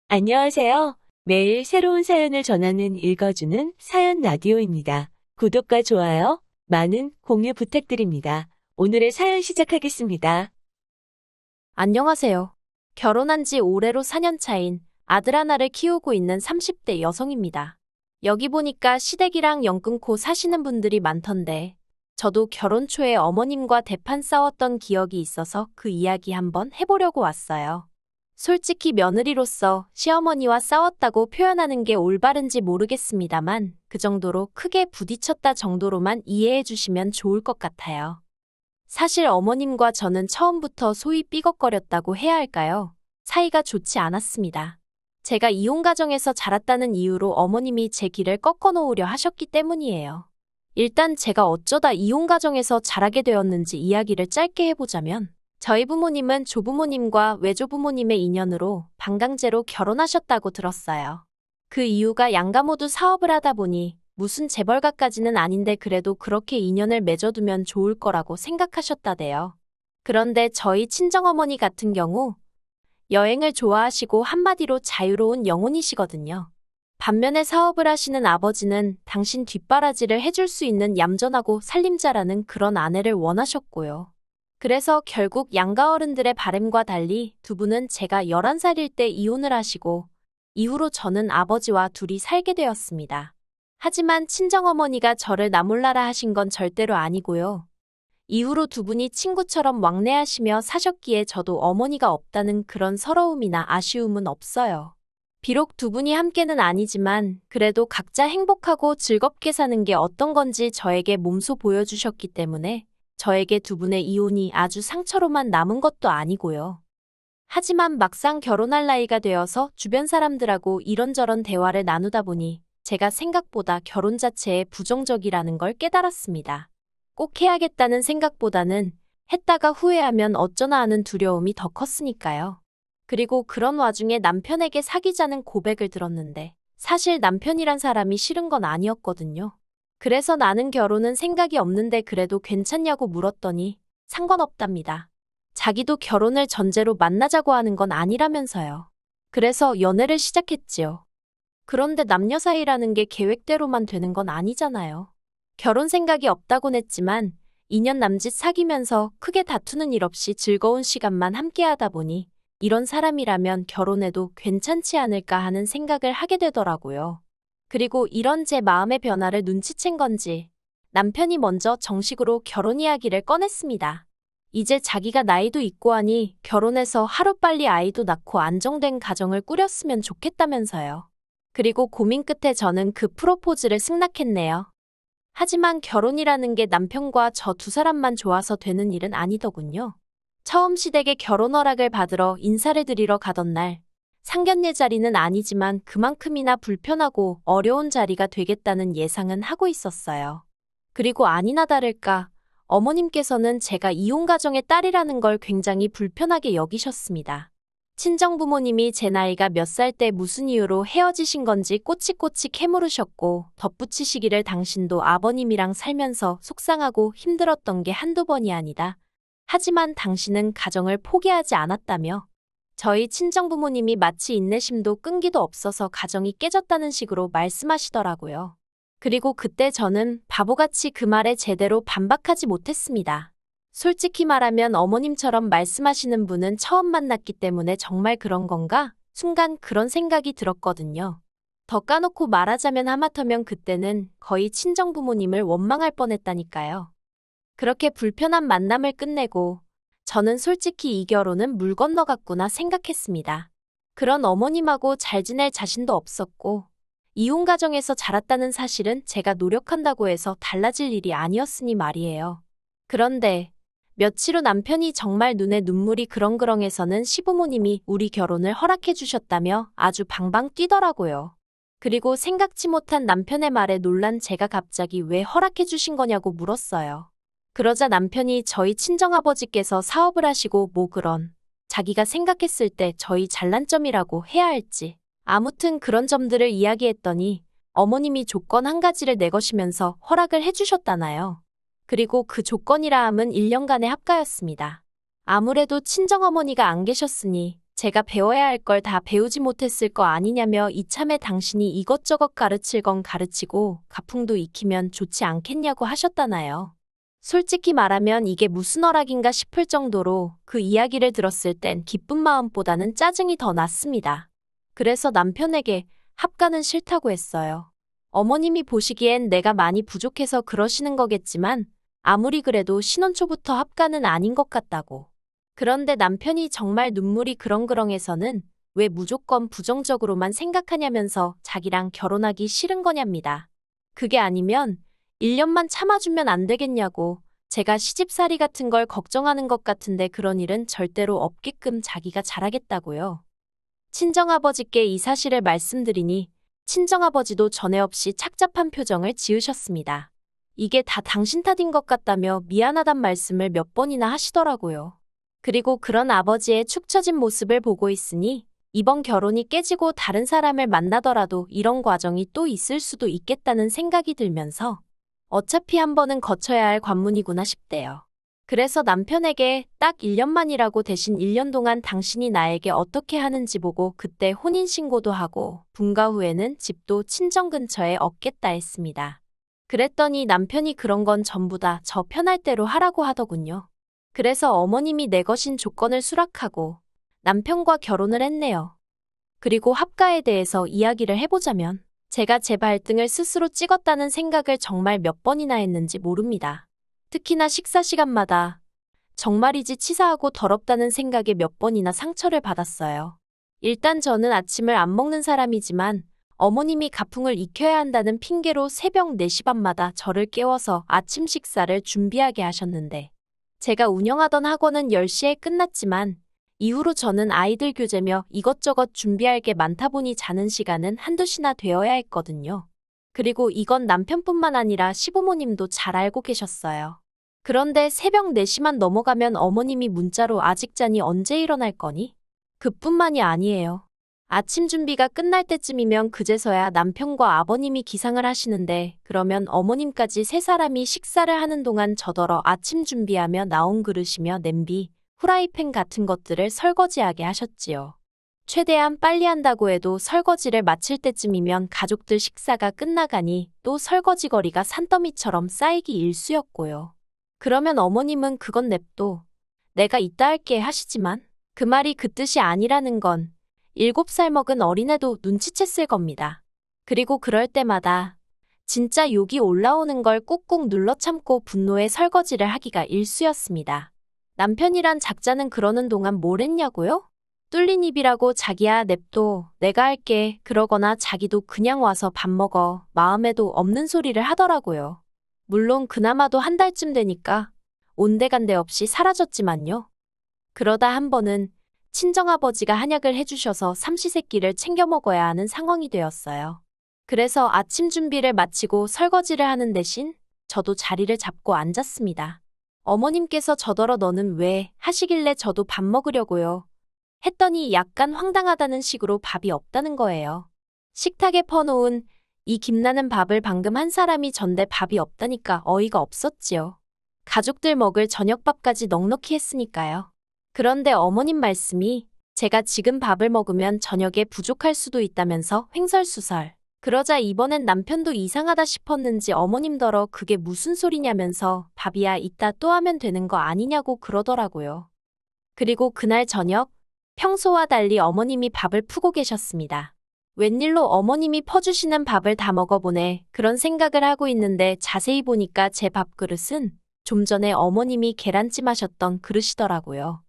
안녕하세요. 매일 새로운 사연을 전하는 읽어주는 사연 라디오입니다. 구독과 좋아요, 많은 공유 부탁드립니다. 오늘의 사연 시작하겠습니다. 안녕하세요. 결혼한 지 올해로 4년 차인 아들 하나를 키우고 있는 30대 여성입니다. 여기 보니까 시댁이랑 연 끊고 사시는 분들이 많던데, 저도 결혼 초에 어머님과 대판 싸웠던 기억이 있어서 그 이야기 한번 해보려고 왔어요. 솔직히 며느리로서 시어머니와 싸웠다고 표현하는 게 올바른지 모르겠습니다만, 그 정도로 크게 부딪혔다 정도로만 이해해 주시면 좋을 것 같아요. 사실 어머님과 저는 처음부터 소위 삐걱거렸다고 해야 할까요? 사이가 좋지 않았습니다. 제가 이혼 가정에서 자랐다는 이유로 어머님이 제 길을 꺾어 놓으려 하셨기 때문이에요. 일단 제가 어쩌다 이혼 가정에서 자라게 되었는지 이야기를 짧게 해보자면, 저희 부모님은 조부모님과 외조부모님의 인연으로 반강제로 결혼하셨다고 들었어요. 그 이유가 양가 모두 사업을 하다 보니 무슨 재벌가까지는 아닌데 그래도 그렇게 인연을 맺어두면 좋을 거라고 생각하셨다대요. 그런데 저희 친정어머니 같은 경우 여행을 좋아하시고 한마디로 자유로운 영혼이시거든요. 반면에 사업을 하시는 아버지는 당신 뒷바라지를 해줄 수 있는 얌전하고 살림자라는 그런 아내를 원하셨고요. 그래서 결국 양가 어른들의 바람과 달리 두 분은 제가 11살일 때 이혼을 하시고 이후로 저는 아버지와 둘이 살게 되었습니다. 하지만 친정어머니가 저를 나몰라라 하신 건 절대로 아니고요. 이후로 두 분이 친구처럼 왕래하시며 사셨기에 저도 어머니가 없다는 그런 서러움이나 아쉬움은 없어요. 비록 두 분이 함께는 아니지만 그래도 각자 행복하고 즐겁게 사는 게 어떤 건지 저에게 몸소 보여주셨기 때문에 저에게 두 분의 이혼이 아주 상처로만 남은 것도 아니고요. 하지만 막상 결혼할 나이가 되어서 주변 사람들하고 이런저런 대화를 나누다 보니 제가 생각보다 결혼 자체에 부정적이라는 걸 깨달았습니다. 꼭 해야겠다는 생각보다는 했다가 후회하면 어쩌나 하는 두려움이 더 컸으니까요. 그리고 그런 와중에 남편에게 사귀자는 고백을 들었는데 사실 남편이란 사람이 싫은 건 아니었거든요. 그래서 나는 결혼은 생각이 없는데 그래도 괜찮냐고 물었더니 상관없답니다. 자기도 결혼을 전제로 만나자고 하는 건 아니라면서요. 그래서 연애를 시작했지요. 그런데 남녀 사이라는 게 계획대로만 되는 건 아니잖아요. 결혼 생각이 없다곤 했지만 2년 남짓 사귀면서 크게 다투는 일 없이 즐거운 시간만 함께 하다 보니 이런 사람이라면 결혼해도 괜찮지 않을까 하는 생각을 하게 되더라고요. 그리고 이런 제 마음의 변화를 눈치챈 건지 남편이 먼저 정식으로 결혼 이야기를 꺼냈습니다. 이제 자기가 나이도 있고 하니 결혼해서 하루빨리 아이도 낳고 안정된 가정을 꾸렸으면 좋겠다면서요. 그리고 고민 끝에 저는 그 프로포즈를 승낙했네요. 하지만 결혼이라는 게 남편과 저 두 사람만 좋아서 되는 일은 아니더군요. 처음 시댁에 결혼 허락을 받으러 인사를 드리러 가던 날, 상견례 자리는 아니지만 그만큼이나 불편하고 어려운 자리가 되겠다는 예상은 하고 있었어요. 그리고 아니나 다를까 어머님께서는 제가 이혼 가정의 딸이라는 걸 굉장히 불편하게 여기셨습니다. 친정부모님이 제 나이가 몇 살 때 무슨 이유로 헤어지신 건지 꼬치꼬치 캐물으셨고 덧붙이시기를 당신도 아버님이랑 살면서 속상하고 힘들었던 게 한두 번이 아니다. 하지만 당신은 가정을 포기하지 않았다며 저희 친정부모님이 마치 인내심도 끈기도 없어서 가정이 깨졌다는 식으로 말씀하시더라고요. 그리고 그때 저는 바보같이 그 말에 제대로 반박하지 못했습니다. 솔직히 말하면 어머님처럼 말씀하시는 분은 처음 만났기 때문에 정말 그런 건가? 순간 그런 생각이 들었거든요. 더 까놓고 말하자면 하마터면 그때는 거의 친정부모님을 원망할 뻔했다니까요. 그렇게 불편한 만남을 끝내고 저는 솔직히 이 결혼은 물 건너갔구나 생각했습니다. 그런 어머님하고 잘 지낼 자신도 없었고 이혼 가정에서 자랐다는 사실은 제가 노력한다고 해서 달라질 일이 아니었으니 말이에요. 그런데 며칠 후 남편이 정말 눈에 눈물이 그렁그렁해서는 시부모님이 우리 결혼을 허락해 주셨다며 아주 방방 뛰더라고요. 그리고 생각지 못한 남편의 말에 놀란 제가 갑자기 왜 허락해 주신 거냐고 물었어요. 그러자 남편이 저희 친정아버지께서 사업을 하시고 뭐 그런 자기가 생각했을 때 저희 잘난 점이라고 해야 할지 아무튼 그런 점들을 이야기했더니 어머님이 조건 한 가지를 내거시면서 허락을 해주셨다나요. 그리고 그 조건이라 함은 1년간의 합가였습니다. 아무래도 친정어머니가 안 계셨으니 제가 배워야 할 걸 다 배우지 못했을 거 아니냐며 이참에 당신이 이것저것 가르칠 건 가르치고 가풍도 익히면 좋지 않겠냐고 하셨다나요. 솔직히 말하면 이게 무슨 허락인가 싶을 정도로 그 이야기를 들었을 땐 기쁜 마음보다는 짜증이 더 났습니다. 그래서 남편에게 합가는 싫다고 했어요. 어머님이 보시기엔 내가 많이 부족해서 그러시는 거겠지만 아무리 그래도 신혼초부터 합가는 아닌 것 같다고. 그런데 남편이 정말 눈물이 그렁그렁해서는 왜 무조건 부정적으로만 생각하냐면서 자기랑 결혼하기 싫은 거냐입니다. 그게 아니면 1년만 참아주면 안 되겠냐고. 제가 시집살이 같은 걸 걱정하는 것 같은데 그런 일은 절대로 없게끔 자기가 잘하겠다고요. 친정아버지께 이 사실을 말씀드리니 친정아버지도 전에 없이 착잡한 표정을 지으셨습니다. 이게 다 당신 탓인 것 같다며 미안하단 말씀을 몇 번이나 하시더라고요. 그리고 그런 아버지의 축 처진 모습을 보고 있으니 이번 결혼이 깨지고 다른 사람을 만나더라도 이런 과정이 또 있을 수도 있겠다는 생각이 들면서 어차피 한 번은 거쳐야 할 관문이구나 싶대요. 그래서 남편에게 딱 1년만이라고 대신 1년 동안 당신이 나에게 어떻게 하는지 보고 그때 혼인신고도 하고 분가 후에는 집도 친정 근처에 얻겠다 했습니다. 그랬더니 남편이 그런 건 전부 다 저 편할 대로 하라고 하더군요. 그래서 어머님이 내 것인 조건을 수락하고 남편과 결혼을 했네요. 그리고 합가에 대해서 이야기를 해보자면 제가 제 발등을 스스로 찍었다는 생각을 정말 몇 번이나 했는지 모릅니다. 특히나 식사 시간마다 정말이지 치사하고 더럽다는 생각에 몇 번이나 상처를 받았어요. 일단 저는 아침을 안 먹는 사람이지만 어머님이 가풍을 익혀야 한다는 핑계로 새벽 4시 반마다 저를 깨워서 아침 식사를 준비하게 하셨는데 제가 운영하던 학원은 10시에 끝났지만 이후로 저는 아이들 교재며 이것저것 준비할 게 많다 보니 자는 시간은 한두 시나 되어야 했거든요. 그리고 이건 남편뿐만 아니라 시부모님도 잘 알고 계셨어요. 그런데 새벽 4시만 넘어가면 어머님이 문자로 아직 자니 언제 일어날 거니? 그뿐만이 아니에요. 아침 준비가 끝날 때쯤이면 그제서야 남편과 아버님이 기상을 하시는데 그러면 어머님까지 세 사람이 식사를 하는 동안 저더러 아침 준비하며 나온 그릇이며 냄비, 후라이팬 같은 것들을 설거지하게 하셨지요. 최대한 빨리 한다고 해도 설거지를 마칠 때쯤이면 가족들 식사가 끝나가니 또 설거지거리가 산더미처럼 쌓이기 일쑤였고요. 그러면 어머님은 그건 냅둬. 내가 이따 할게 하시지만 그 말이 그 뜻이 아니라는 건 7살 먹은 어린애도 눈치챘을 겁니다. 그리고 그럴 때마다 진짜 욕이 올라오는 걸 꾹꾹 눌러 참고 분노에 설거지를 하기가 일쑤였습니다. 남편이란 작자는 그러는 동안 뭘 했냐고요? 뚫린 입이라고 자기야 냅둬 내가 할게 그러거나 자기도 그냥 와서 밥 먹어 마음에도 없는 소리를 하더라고요. 물론 그나마도 한 달쯤 되니까 온데간데 없이 사라졌지만요. 그러다 한 번은 친정아버지가 한약을 해주셔서 삼시세끼를 챙겨 먹어야 하는 상황이 되었어요. 그래서 아침 준비를 마치고 설거지를 하는 대신 저도 자리를 잡고 앉았습니다. 어머님께서 저더러 너는 왜 하시길래 저도 밥 먹으려고요. 했더니 약간 황당하다는 식으로 밥이 없다는 거예요. 식탁에 퍼놓은 이 김나는 밥을 방금 한 사람이 전데 밥이 없다니까 어이가 없었지요. 가족들 먹을 저녁밥까지 넉넉히 했으니까요. 그런데 어머님 말씀이 제가 지금 밥을 먹으면 저녁에 부족할 수도 있다면서 횡설수설. 그러자 이번엔 남편도 이상하다 싶었는지 어머님더러 그게 무슨 소리냐면서 밥이야 이따 또 하면 되는 거 아니냐고 그러더라고요. 그리고 그날 저녁 평소와 달리 어머님이 밥을 푸고 계셨습니다. 웬일로 어머님이 퍼주시는 밥을 다 먹어보네 그런 생각을 하고 있는데 자세히 보니까 제 밥그릇은 좀 전에 어머님이 계란찜 하셨던 그릇이더라고요.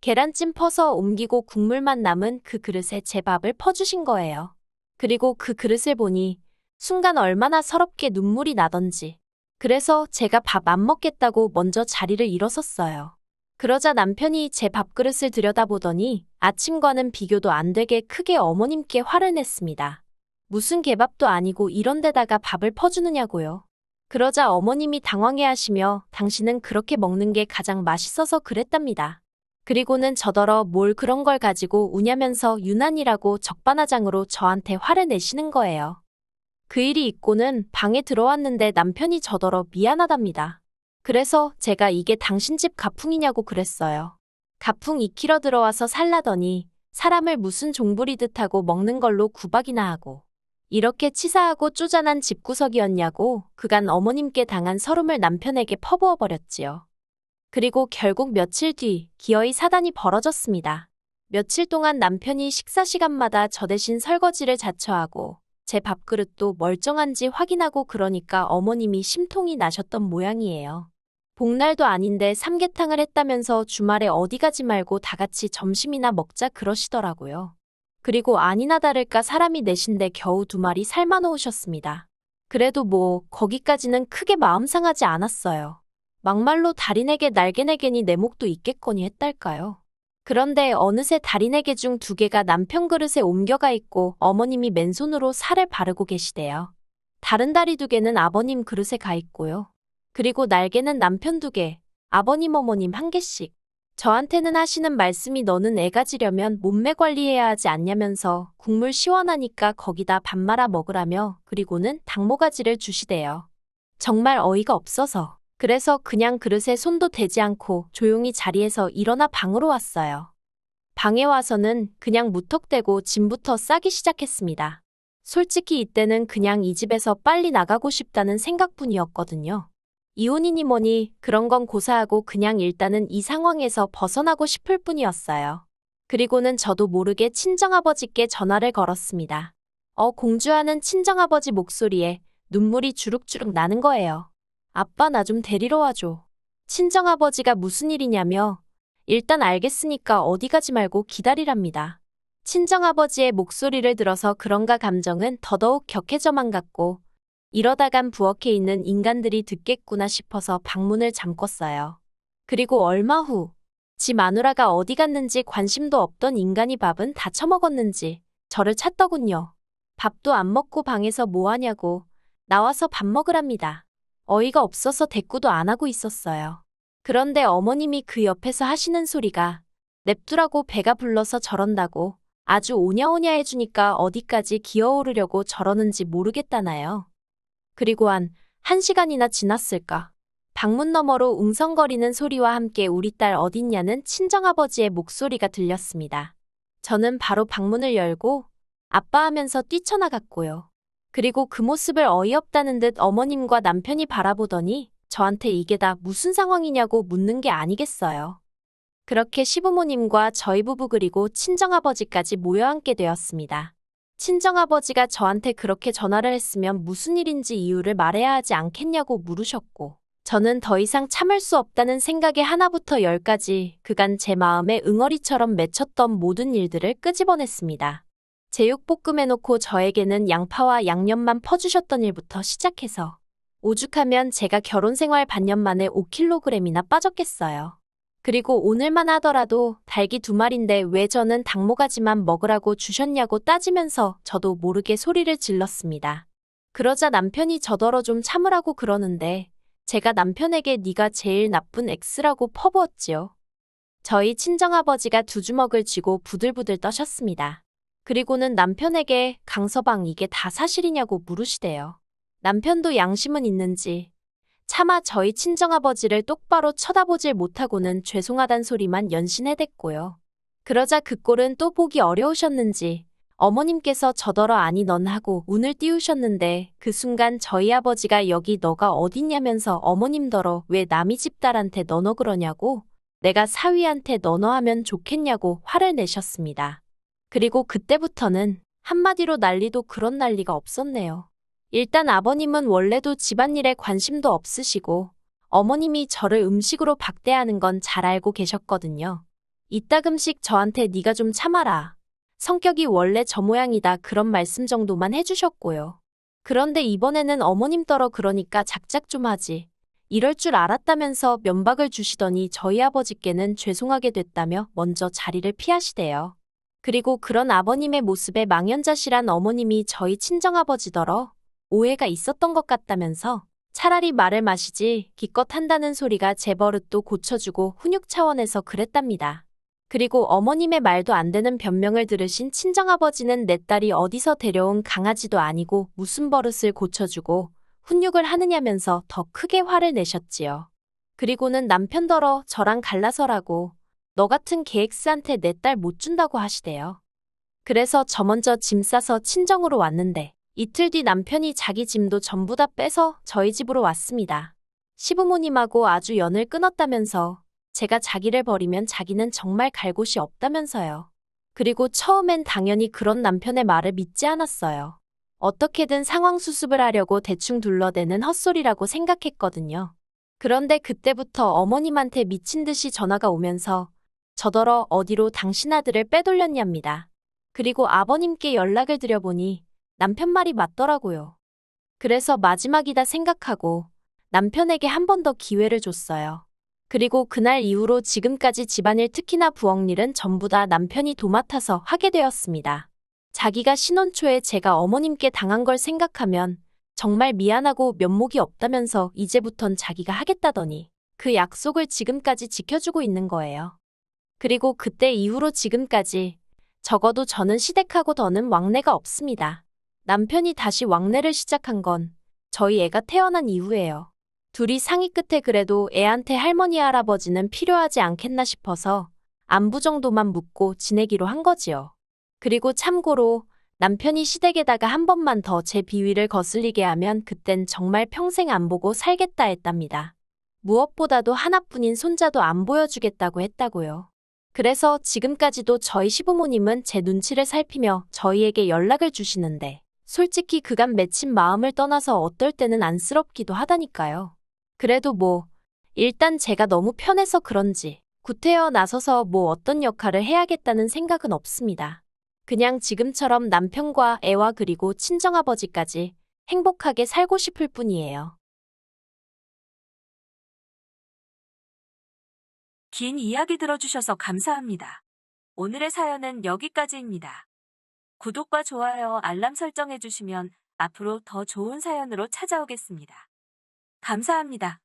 계란찜 퍼서 옮기고 국물만 남은 그 그릇에 제 밥을 퍼주신 거예요. 그리고 그 그릇을 보니 순간 얼마나 서럽게 눈물이 나던지. 그래서 제가 밥 안 먹겠다고 먼저 자리를 일어섰어요. 그러자 남편이 제 밥그릇을 들여다보더니 아침과는 비교도 안 되게 크게 어머님께 화를 냈습니다. 무슨 개밥도 아니고 이런 데다가 밥을 퍼주느냐고요. 그러자 어머님이 당황해하시며 당신은 그렇게 먹는 게 가장 맛있어서 그랬답니다. 그리고는 저더러 뭘 그런 걸 가지고 우냐면서 유난이라고 적반하장으로 저한테 화를 내시는 거예요. 그 일이 있고는 방에 들어왔는데 남편이 저더러 미안하답니다. 그래서 제가 이게 당신 집 가풍이냐고 그랬어요. 가풍 익히러 들어와서 살라더니 사람을 무슨 종부리듯 하고 먹는 걸로 구박이나 하고. 이렇게 치사하고 쪼잔한 집구석이었냐고 그간 어머님께 당한 서름을 남편에게 퍼부어 버렸지요. 그리고 결국 며칠 뒤 기어이 사단이 벌어졌습니다. 며칠 동안 남편이 식사 시간마다 저 대신 설거지를 자처하고 제 밥그릇도 멀쩡한지 확인하고 그러니까 어머님이 심통이 나셨던 모양이에요. 복날도 아닌데 삼계탕을 했다면서 주말에 어디 가지 말고 다 같이 점심이나 먹자 그러시더라고요. 그리고 아니나 다를까 사람이 넷인데 겨우 2마리 삶아 놓으셨습니다. 그래도 뭐 거기까지는 크게 마음 상하지 않았어요. 막말로 달인에게 날개내게니 내 목도 있겠거니 했달까요. 그런데 어느새 달인에게 중 2개가 남편 그릇에 옮겨가 있고 어머님이 맨손으로 살을 바르고 계시대요. 다른 다리 2개는 아버님 그릇에 가 있고요. 그리고 날개는 남편 2개, 아버님 어머님 1개씩. 저한테는 하시는 말씀이 너는 애 가지려면 몸매 관리해야 하지 않냐면서 국물 시원하니까 거기다 밥 말아 먹으라며 그리고는 닭모가지를 주시대요. 정말 어이가 없어서. 그래서 그냥 그릇에 손도 대지 않고 조용히 자리에서 일어나 방으로 왔어요. 방에 와서는 그냥 무턱대고 짐부터 싸기 시작했습니다. 솔직히 이때는 그냥 이 집에서 빨리 나가고 싶다는 생각뿐이었거든요. 이혼이니 뭐니 그런 건 고사하고 그냥 일단은 이 상황에서 벗어나고 싶을 뿐이었어요. 그리고는 저도 모르게 친정아버지께 전화를 걸었습니다. 공주하는 친정아버지 목소리에 눈물이 주룩주룩 나는 거예요. 아빠 나 좀 데리러 와줘. 친정아버지가 무슨 일이냐며 일단 알겠으니까 어디 가지 말고 기다리랍니다. 친정아버지의 목소리를 들어서 그런가 감정은 더더욱 격해져만 갔고 이러다간 부엌에 있는 인간들이 듣겠구나 싶어서 방문을 잠궜어요. 그리고 얼마 후 지 마누라가 어디 갔는지 관심도 없던 인간이 밥은 다 처먹었는지 저를 찾더군요. 밥도 안 먹고 방에서 뭐 하냐고 나와서 밥 먹으랍니다. 어이가 없어서 대꾸도 안 하고 있었어요. 그런데 어머님이 그 옆에서 하시는 소리가 냅두라고 배가 불러서 저런다고 아주 오냐오냐 해주니까 어디까지 기어오르려고 저러는지 모르겠다나요. 그리고 한 1시간이나 지났을까. 방문 너머로 웅성거리는 소리와 함께 우리 딸 어딨냐는 친정아버지의 목소리가 들렸습니다. 저는 바로 방문을 열고 아빠 하면서 뛰쳐나갔고요. 그리고 그 모습을 어이없다는 듯 어머님과 남편이 바라보더니 저한테 이게 다 무슨 상황이냐고 묻는 게 아니겠어요. 그렇게 시부모님과 저희 부부 그리고 친정아버지까지 모여앉게 되었습니다. 친정아버지가 저한테 그렇게 전화를 했으면 무슨 일인지 이유를 말해야 하지 않겠냐고 물으셨고 저는 더 이상 참을 수 없다는 생각에 하나부터 10까지 그간 제 마음에 응어리처럼 맺혔던 모든 일들을 끄집어냈습니다. 제육볶음 해놓고 저에게는 양파와 양념만 퍼주셨던 일부터 시작해서 오죽하면 제가 결혼생활 반년 만에 5kg이나 빠졌겠어요. 그리고 오늘만 하더라도 닭이 2마리인데 왜 저는 닭모가지만 먹으라고 주셨냐고 따지면서 저도 모르게 소리를 질렀습니다. 그러자 남편이 저더러 좀 참으라고 그러는데 제가 남편에게 네가 제일 나쁜 X라고 퍼부었지요. 저희 친정아버지가 2주먹을 쥐고 부들부들 떠셨습니다. 그리고는 남편에게 강서방 이게 다 사실이냐고 물으시대요. 남편도 양심은 있는지 차마 저희 친정아버지를 똑바로 쳐다보질 못하고는 죄송하단 소리만 연신해댔고요. 그러자 그 꼴은 또 보기 어려우셨는지 어머님께서 저더러 아니 넌 하고 운을 띄우셨는데 그 순간 저희 아버지가 여기 너가 어딨냐면서 어머님더러 왜 남이 집 딸한테 너너 그러냐고 내가 사위한테 너너 하면 좋겠냐고 화를 내셨습니다. 그리고 그때부터는 한마디로 난리도 그런 난리가 없었네요. 일단 아버님은 원래도 집안일에 관심도 없으시고 어머님이 저를 음식으로 박대하는 건 잘 알고 계셨거든요. 이따금씩 저한테 네가 좀 참아라. 성격이 원래 저 모양이다 그런 말씀 정도만 해주셨고요. 그런데 이번에는 어머님더러 그러니까 작작 좀 하지. 이럴 줄 알았다면서 면박을 주시더니 저희 아버지께는 죄송하게 됐다며 먼저 자리를 피하시대요. 그리고 그런 아버님의 모습에 망연자실한 어머님이 저희 친정아버지더러 오해가 있었던 것 같다면서 차라리 말을 마시지 기껏 한다는 소리가 제 버릇도 고쳐주고 훈육 차원에서 그랬답니다. 그리고 어머님의 말도 안 되는 변명을 들으신 친정아버지는 내 딸이 어디서 데려온 강아지도 아니고 무슨 버릇을 고쳐주고 훈육을 하느냐면서 더 크게 화를 내셨지요. 그리고는 남편더러 저랑 갈라서라고 너 같은 계엑스한테 내 딸 못 준다고 하시대요. 그래서 저 먼저 짐 싸서 친정으로 왔는데 이틀 뒤 남편이 자기 짐도 전부 다 빼서 저희 집으로 왔습니다. 시부모님하고 아주 연을 끊었다면서 제가 자기를 버리면 자기는 정말 갈 곳이 없다면서요. 그리고 처음엔 당연히 그런 남편의 말을 믿지 않았어요. 어떻게든 상황 수습을 하려고 대충 둘러대는 헛소리라고 생각했거든요. 그런데 그때부터 어머님한테 미친 듯이 전화가 오면서 저더러 어디로 당신 아들을 빼돌렸냐입니다. 그리고 아버님께 연락을 드려보니 남편 말이 맞더라고요. 그래서 마지막이다 생각하고 남편에게 한 번 더 기회를 줬어요. 그리고 그날 이후로 지금까지 집안일 특히나 부엌일은 전부 다 남편이 도맡아서 하게 되었습니다. 자기가 신혼 초에 제가 어머님께 당한 걸 생각하면 정말 미안하고 면목이 없다면서 이제부턴 자기가 하겠다더니 그 약속을 지금까지 지켜주고 있는 거예요. 그리고 그때 이후로 지금까지 적어도 저는 시댁하고 더는 왕래가 없습니다. 남편이 다시 왕래를 시작한 건 저희 애가 태어난 이후예요. 둘이 상의 끝에 그래도 애한테 할머니 할아버지는 필요하지 않겠나 싶어서 안부 정도만 묻고 지내기로 한 거지요. 그리고 참고로 남편이 시댁에다가 한 번만 더 제 비위를 거슬리게 하면 그땐 정말 평생 안 보고 살겠다 했답니다. 무엇보다도 하나뿐인 손자도 안 보여주겠다고 했다고요. 그래서 지금까지도 저희 시부모님은 제 눈치를 살피며 저희에게 연락을 주시는데 솔직히 그간 맺힌 마음을 떠나서 어떨 때는 안쓰럽기도 하다니까요. 그래도 일단 제가 너무 편해서 그런지 구태여 나서서 어떤 역할을 해야겠다는 생각은 없습니다. 그냥 지금처럼 남편과 애와 그리고 친정아버지까지 행복하게 살고 싶을 뿐이에요. 긴 이야기 들어주셔서 감사합니다. 오늘의 사연은 여기까지입니다. 구독과 좋아요, 알람 설정해주시면 앞으로 더 좋은 사연으로 찾아오겠습니다. 감사합니다.